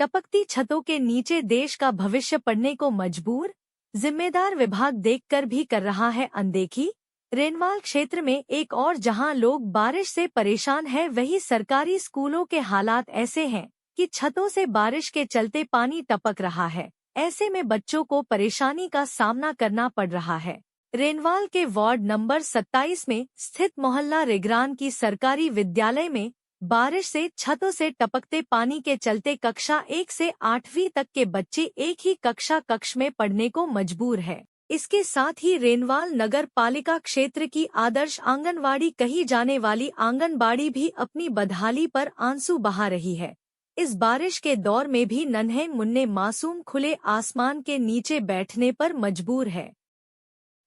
टपकती छतों के नीचे देश का भविष्य पड़ने को मजबूर, जिम्मेदार विभाग देखकर भी कर रहा है अनदेखी। रेनवाल क्षेत्र में एक और जहां लोग बारिश से परेशान हैं, वहीं सरकारी स्कूलों के हालात ऐसे हैं कि छतों से बारिश के चलते पानी टपक रहा है। ऐसे में बच्चों को परेशानी का सामना करना पड़ रहा है। रेनवाल के वार्ड नंबर 27 में स्थित मोहल्ला रेगरान की सरकारी विद्यालय में बारिश से छतों से टपकते पानी के चलते कक्षा 1 से 8वीं तक के बच्चे एक ही कक्ष में पढ़ने को मजबूर है। इसके साथ ही रेनवाल नगर पालिका क्षेत्र की आदर्श आंगनवाड़ी कही जाने वाली आंगनबाड़ी भी अपनी बदहाली पर आंसू बहा रही है। इस बारिश के दौर में भी नन्हे मुन्ने मासूम खुले आसमान के नीचे बैठने पर मजबूर है।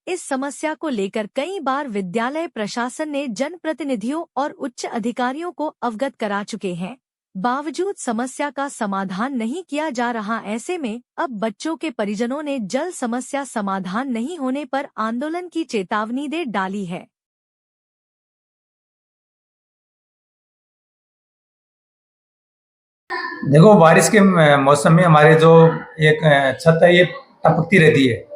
इस समस्या को लेकर कई बार विद्यालय प्रशासन ने जनप्रतिनिधियों और उच्च अधिकारियों को अवगत करा चुके हैं, बावजूद समस्या का समाधान नहीं किया जा रहा। ऐसे में अब बच्चों के परिजनों ने जल समस्या समाधान नहीं होने पर आंदोलन की चेतावनी दे डाली है। देखो, बारिश के मौसम में हमारे जो एक छत है ये टपकती रहती है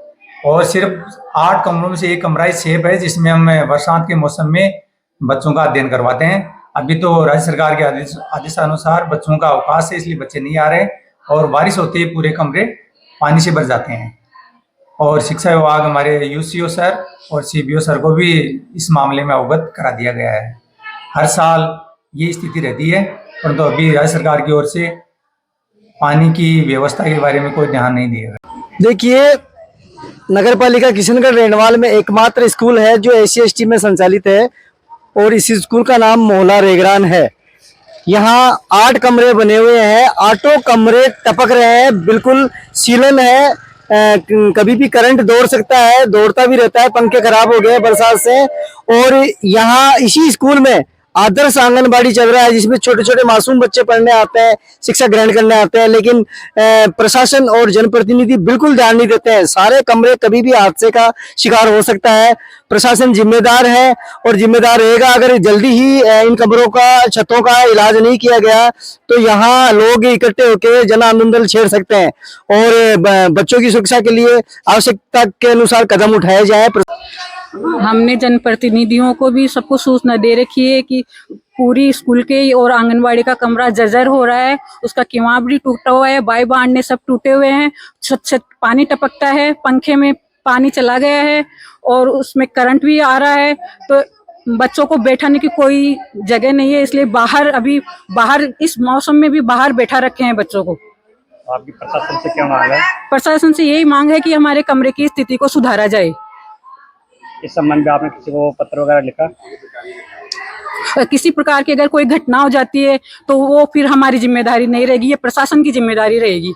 और सिर्फ 8 कमरों में से एक कमरा ही सेफ है, जिसमें हम बरसात के मौसम में बच्चों का अध्ययन करवाते हैं। अभी तो राज्य सरकार के आदेशानुसार बच्चों का अवकाश है, इसलिए बच्चे नहीं आ रहे और बारिश होते ही पूरे कमरे पानी से भर जाते हैं। और शिक्षा विभाग हमारे यूसीओ सर और सीबीओ सर को भी इस मामले में अवगत करा दिया गया है। हर साल ये स्थिति रहती है, परंतु अभी राज्य सरकार की ओर से पानी की व्यवस्था के बारे में कोई ध्यान नहीं दिया गया। देखिए, नगर पालिका किशनगढ़ रेनवाल में एकमात्र स्कूल है जो SC/ST में संचालित है और इस स्कूल का नाम मोहल्ला रेगरान है। यहाँ 8 कमरे बने हुए हैं, 8 कमरे टपक रहे हैं, बिल्कुल सीलन है। कभी भी करंट दौड़ सकता है, दौड़ता भी रहता है। पंखे खराब हो गए बरसात से। और यहाँ इसी स्कूल में आदर्श आंगनबाड़ी चल रहा है, जिसमें छोटे छोटे मासूम बच्चे पढ़ने आते हैं, शिक्षा ग्रहण करने आते हैं, लेकिन प्रशासन और जनप्रतिनिधि बिल्कुल ध्यान नहीं देते हैं। सारे कमरे कभी भी हादसे का शिकार हो सकता है। प्रशासन जिम्मेदार है और जिम्मेदार रहेगा। अगर जल्दी ही इन कमरों का, छतों का इलाज नहीं किया गया तो यहाँ लोग इकट्ठे होकर जन आंदोलन छेड़ सकते हैं और बच्चों की सुरक्षा के लिए आवश्यकता के अनुसार कदम उठाए जाए। हमने जनप्रतिनिधियों को भी सबको सूचना दे रखी है कि पूरी स्कूल के और आंगनबाड़ी का कमरा जर्जर हो रहा है, उसका किवाड़ भी टूटा हुआ है, बाई बारने सब टूटे हुए हैं, छत पानी टपकता है, पंखे में पानी चला गया है और उसमें करंट भी आ रहा है। तो बच्चों को बैठाने की कोई जगह नहीं है, इसलिए बाहर इस मौसम में भी बाहर बैठा रखे हैं बच्चों को। आपकी प्रशासन से क्या मांग है? प्रशासन से यही मांग है कि हमारे कमरे की स्थिति को सुधारा जाए। इस संबंध में आपने किसी को पत्र वगैरह लिखा? किसी प्रकार की अगर कोई घटना हो जाती है तो वो फिर हमारी जिम्मेदारी नहीं रहेगी, ये प्रशासन की जिम्मेदारी रहेगी।